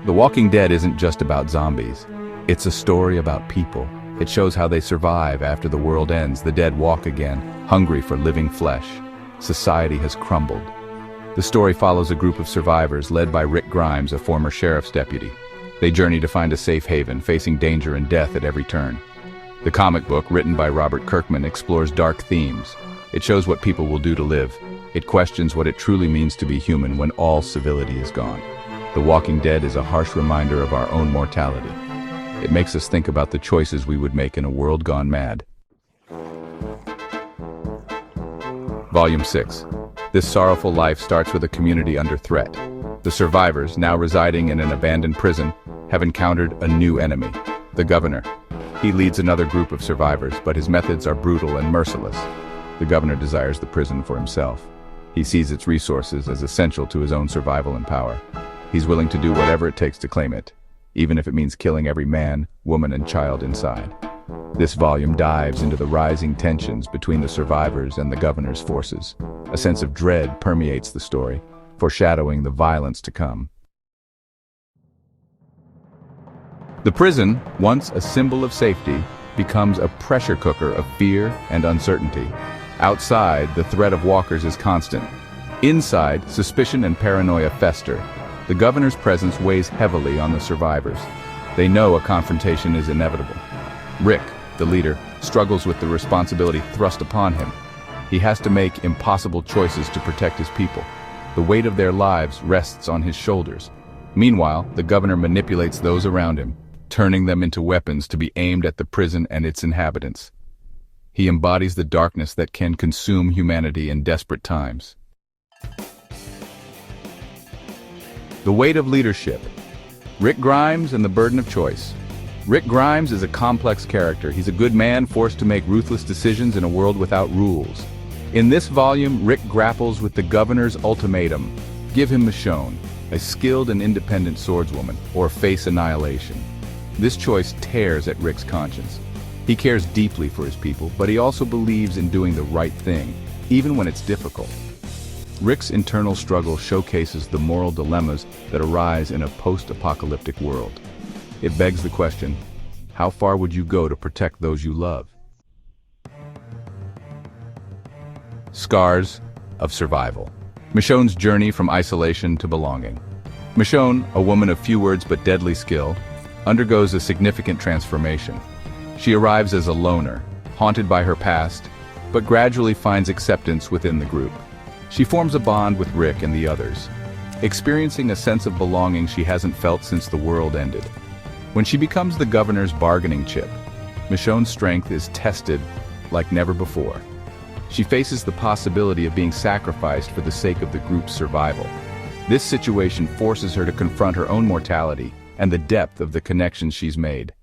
The Walking Dead isn't just about zombies. It's a story about people. It shows how they survive after the world ends. The dead walk again, hungry for living flesh. Society has crumbled. The story follows a group of survivors led by Rick Grimes, a former sheriff's deputy. They journey to find a safe haven, facing danger and death at every turn. The comic book, written by Robert Kirkman, explores dark themes. It shows what people will do to live. It questions what it truly means to be human when all civility is gone. The Walking Dead is a harsh reminder of our own mortality. It makes us think about the choices we would make in a world gone mad. Volume 6. This sorrowful life starts with a community under threat. The survivors, now residing in an abandoned prison, have encountered a new enemy, the governor. He leads another group of survivors, but his methods are brutal and merciless. The governor desires the prison for himself. He sees its resources as essential to his own survival and power. He's willing to do whatever it takes to claim it, even if it means killing every man, woman, and child inside. This volume dives into the rising tensions between the survivors and the governor's forces. A sense of dread permeates the story, foreshadowing the violence to come. The prison, once a symbol of safety, becomes a pressure cooker of fear and uncertainty. Outside, the threat of walkers is constant. Inside, suspicion and paranoia fester. The governor's presence weighs heavily on the survivors. They know a confrontation is inevitable. Rick, the leader, struggles with the responsibility thrust upon him. He has to make impossible choices to protect his people. The weight of their lives rests on his shoulders. Meanwhile, the governor manipulates those around him, turning them into weapons to be aimed at the prison and its inhabitants. He embodies the darkness that can consume humanity in desperate times. The weight of leadership. Rick Grimes and the burden of choice. Rick Grimes is a complex character. He's a good man forced to make ruthless decisions in a world without rules. In this volume, Rick grapples with the governor's ultimatum. Give him Michonne, a skilled and independent swordswoman, or face annihilation. This choice tears at Rick's conscience. He cares deeply for his people, but he also believes in doing the right thing, even when it's difficult. Rick's internal struggle showcases the moral dilemmas that arise in a post-apocalyptic world. It begs the question, how far would you go to protect those you love? Scars of survival. Michonne's journey from isolation to belonging. Michonne, a woman of few words but deadly skill, undergoes a significant transformation. She arrives as a loner, haunted by her past, but gradually finds acceptance within the group. She forms a bond with Rick and the others, experiencing a sense of belonging she hasn't felt since the world ended. When she becomes the governor's bargaining chip, Michonne's strength is tested like never before. She faces the possibility of being sacrificed for the sake of the group's survival. This situation forces her to confront her own mortality and the depth of the connections she's made.